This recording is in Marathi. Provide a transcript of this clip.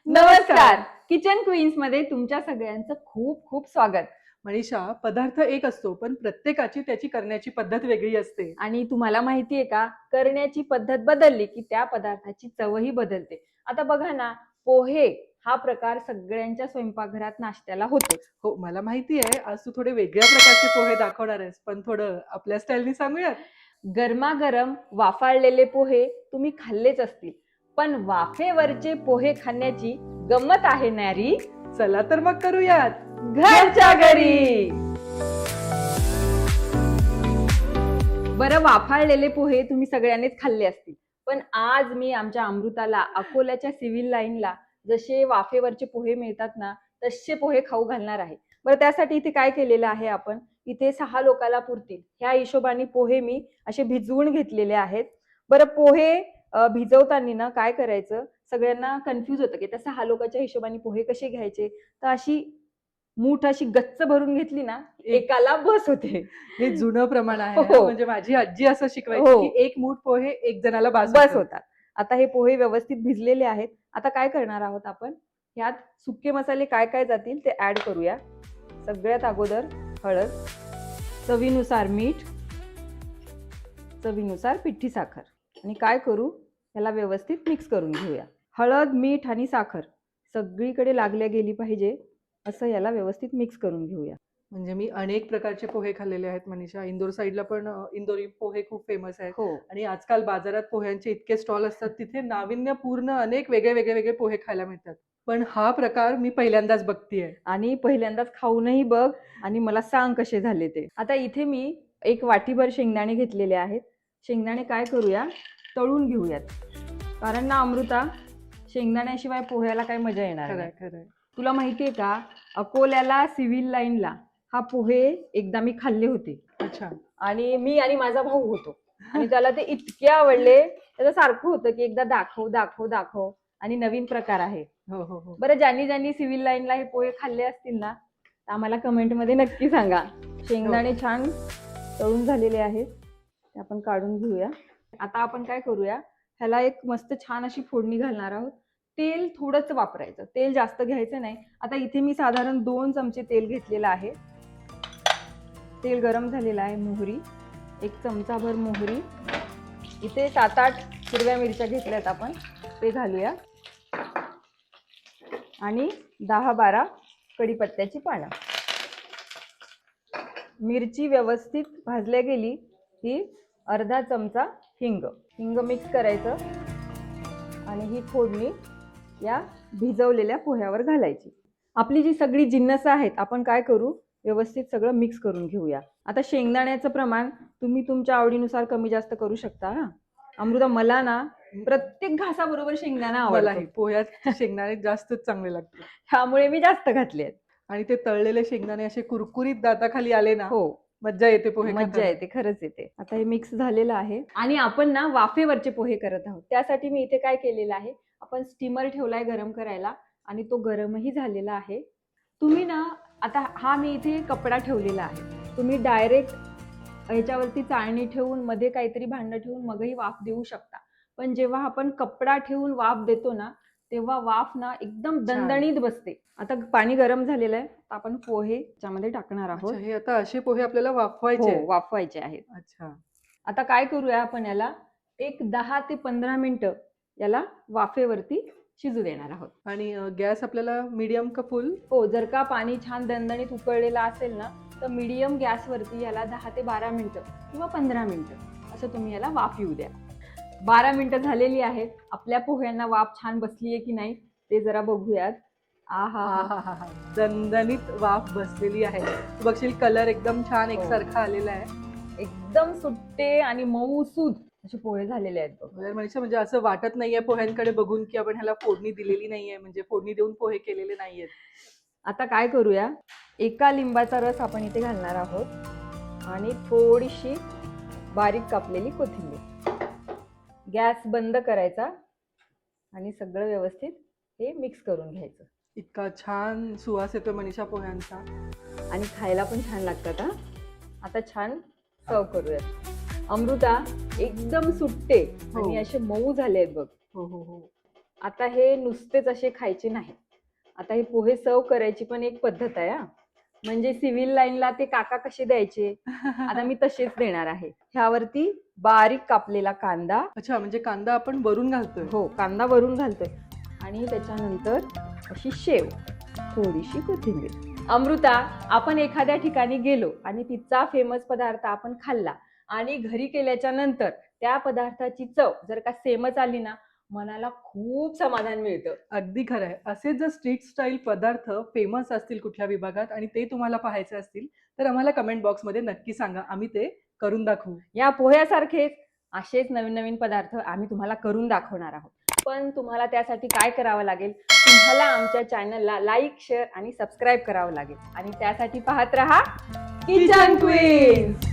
नमस्कार. किचन क्वीन्स मध्ये तुमच्या सगळ्यांचं खूप खूप स्वागत. मनीषा, पदार्थ एक असतो पण प्रत्येकाची त्याची करण्याची पद्धत वेगळी असते. आणि तुम्हाला माहितीये का, करण्याची पद्धत बदलली की त्या पदार्थाची चवही बदलते. आता बघा ना, पोहे हा प्रकार सगळ्यांच्या स्वयंपाकघरात नाश्त्याला होतो. हो, मला माहिती आहे आज तू थोडे वेगळ्या प्रकारचे पोहे दाखवणार आहेस, पण थोडं आपल्या स्टाईलनी सांगूयात. गरमागरम वाफाळलेले पोहे तुम्ही खाल्लेच असतील, पण वाफेवरचे पोहे खाण्याची गंमत आहे न्यारी चला तर मग करूयात घरच्या घरी. बरं, वाफाळलेले पोहे तुम्ही सगळ्यांनीच खाल्ले असतील, पण आज मी आमच्या अमृताला अकोल्याच्या सिव्हिल लाईनला जसे वाफेवरचे पोहे मिळतात ना, तसे पोहे खाऊ घालणार आहे. बरं, त्यासाठी इथे काय केलेलं आहे, आपण इथे 6 लोकांना पुरतील ह्या हिशोबाने पोहे मी असे भिजवून घेतलेले आहेत. बरं, पोहे भिजवताना ना काय करायचं, सगळ्यांना कन्फ्यूज होतं की त्या 6 लोकांच्या हिशोबाने पोहे कसे घ्यायचे. तर अशी मूठ अशी गच्च भरून घेतली ना, एकाला बस होते. हे जुनं प्रमाण आहे. हो. म्हणजे माझी आजी असं शिकवायची हो. की एक मूठ पोहे एक जणाला बस होतं. होतात. आता हे पोहे व्यवस्थित भिजलेले आहेत. आता काय करणार आहोत आपण, ह्यात सुके मसाले काय काय जातील ते ऍड करूया. सगळ्यात अगोदर हळद, चवीनुसार मीठ, चवीनुसार पिठी साखर, आणि काय करू, याला व्यवस्थित मिक्स करून घेऊया. हळद, मीठ आणि साखर सगळीकडे लागल्या गेली पाहिजे असं याला व्यवस्थित मिक्स करून घेऊया. म्हणजे मी अनेक प्रकारचे पोहे खाल्लेले आहेत मनीषा. इंदोर साईडला पण इंदोरी पोहे खूप फेमस आहेत. हो. आणि आजकाल बाजारात पोह्यांचे इतके स्टॉल असतात, तिथे नाविन्यपूर्ण अनेक वेगळे पोहे खायला मिळतात. पण हा प्रकार मी पहिल्यांदाच बघतीये. आणि पहिल्यांदाच खाऊनही बघ आणि मला सांग कसे झाले ते. आता इथे मी 1 वाटीभर शेंगदाणे घेतलेले आहेत. शेंगदाणे काय करूया, तळून घेऊयात. कारण ना अमृता, शेंगदाण्याशिवाय पोह्याला काही मजा येणार नाही. खरंय. तुला माहितीये का, अकोल्याला सिव्हिल लाईनला हा पोहे एकदा मी खाल्ले होते. अच्छा. आणि मी आणि माझा भाऊ होतो, आणि त्याला ते इतके आवडले. त्याचं सारखं होतं की एकदा दाखव दाखव दाखव, आणि नवीन प्रकार आहे. हो. बरं, ज्यांनी सिव्हिल लाईनला हे पोहे खाल्ले असतील ना, तर आम्हाला कमेंटमध्ये नक्की सांगा. शेंगदाणे छान तळून झालेले आहेत, ते आपण काढून घेऊया. आता आपण काय करूया, ह्याला एक मस्त छान अशी फोडणी घालणार आहोत. तेल थोडंच वापरायचं, तेल जास्त घ्यायचं नाही. आता इथे मी साधारण 2 चमचे तेल घेतलेलं आहे. तेल गरम झालेलं आहे. मोहरी, 1 चमचाभर मोहरी. इथे 7-8 हिरव्या मिरच्या घेतल्यात आपण, ते घालूया. आणि 10-12 कढीपत्त्याची पानं. मिरची व्यवस्थित भाजल्या गेली की अर्धा चमचा हिंग मिक्स करायचं, आणि ही फोडणी या भिजवलेल्या पोह्यावर घालायची. आपली जी सगळी जिन्नस आहेत, आपण काय करू, व्यवस्थित सगळं मिक्स करून घेऊया. आता शेंगदाण्याचं प्रमाण तुम्ही तुमच्या आवडीनुसार कमी जास्त करू शकता. अमृता, मला ना प्रत्येक घासाबरोबर शेंगदाणा आवडतो. पोह्यात शेंगदाणे जास्तच चांगले लागतात. त्यामुळे मी जास्त घातले आहेत. आणि ते तळलेले शेंगदाणे असे कुरकुरीत दाताखाली आले ना, हो, मज्जा येते पोहे मज्जा खाताना. येते, खरंच येते. आता हे मिक्स झालेलं आहे, आणि आपण ना वाफेवरचे पोहे करत आहोत. त्यासाठी मी इथे काय केलेलं आहे, आपण स्टीमर ठेवलाय गरम करायला, आणि तो गरमही झालेला आहे. तुम्ही ना, आता हा मी इथे कपडा ठेवलेला आहे. तुम्ही डायरेक्ट ह्याच्यावरती चाळणी ठेवून मध्ये काहीतरी भांडं ठेवून मगही वाफ देऊ शकता. पण जेव्हा आपण कपडा ठेवून वाफ देतो ना, तेव्हा वाफ ना एकदम दणदणीत बसते. आता पाणी गरम झालेलं आहे, तर आपण पोहे त्यामध्ये टाकणार आहोत. अच्छा, हे आता असे पोहे आपल्याला वाफवायचे आहेत. हो, वाफवायचे आहेत. अच्छा. आता काय करूया, आपण याला एक 10 ते 15 मिनिटं याला वाफेवरती शिजू देणार आहोत. आणि गॅस आपल्याला मीडियम का फुल? हो, जर का पाणी छान दणदणीत उकळलेलं असेल ना, तर मीडियम गॅसवरती याला 10 ते 12 मिनिटं किंवा 15 मिनिटं असं तुम्ही याला वाफ येऊ द्या. 12 मिनिटं झालेली आहेत. आपल्या पोह्यांना वाफ छान बसली आहे की नाही ते जरा बघूयात. आहा, दणदणीत वाफ बसलेली आहे. तू बघशील कलर एकदम छान एकसारखा आलेला आहे. एकदम सुट्टे आणि मऊसूद असे पोहे झालेले आहेत बघ. म्हणजे असं वाटत नाहीये पोह्यांकडे बघून की आपण ह्याला फोडणी दिलेली नाहीये, म्हणजे फोडणी देऊन पोहे केलेले नाहीयेत. आता काय करूया, 1 लिंबाचा रस आपण इथे घालणार आहोत, आणि थोडीशी बारीक कापलेली कोथिंबीर. गॅस बंद करायचा, आणि सगळं व्यवस्थित हे मिक्स करून घ्यायचं. इतका छान सुवास येतो मनीषा पोह्यांचा, आणि खायला पण छान लागतात. आता छान सर्व करूयात. अमृता, एकदम सुट्टे आणि असे मऊ झाले आहेत बघ. हो. आता हे नुसतेच असे खायचे नाही. आता हे पोहे सर्व करायची पण एक पद्धत आहे हा. म्हणजे सिव्हिल लाईनला ते काका कसे द्यायचे, आता मी तसेच देणार आहे. ह्यावरती बारीक कापलेला कांदा, अच्छा, म्हणजे कांदा आपण वरून घालतोय. हो कांदा वरून घालतोय, आणि त्याच्यानंतर अशी शेव, थोडीशी कोथिंबीर. अमृता, आपण एखाद्या ठिकाणी गेलो आणि तिचा फेमस पदार्थ आपण खाल्ला आणि घरी केल्याच्या नंतर त्या पदार्थाची चव जर का सेमच आली ना, मनाला खूप समाधान मिळतं. अगदी खरं आहे. असेच जर स्ट्रीट स्टाईल पदार्थ फेमस असतील कुठल्या विभागात आणि ते तुम्हाला पाहायचे असतील, तर आम्हाला कमेंट बॉक्समध्ये नक्की सांगा. आम्ही ते करून दाखवू. या पोह्यासारखेच असेच नवीन नवीन पदार्थ आम्ही तुम्हाला करून दाखवणार आहोत. पण तुम्हाला त्यासाठी काय करावं लागेल, तुम्हाला आमच्या चॅनलला लाईक, शेअर आणि सबस्क्राईब करावं लागेल. आणि त्यासाठी पाहत रहा किचन क्वीन्स.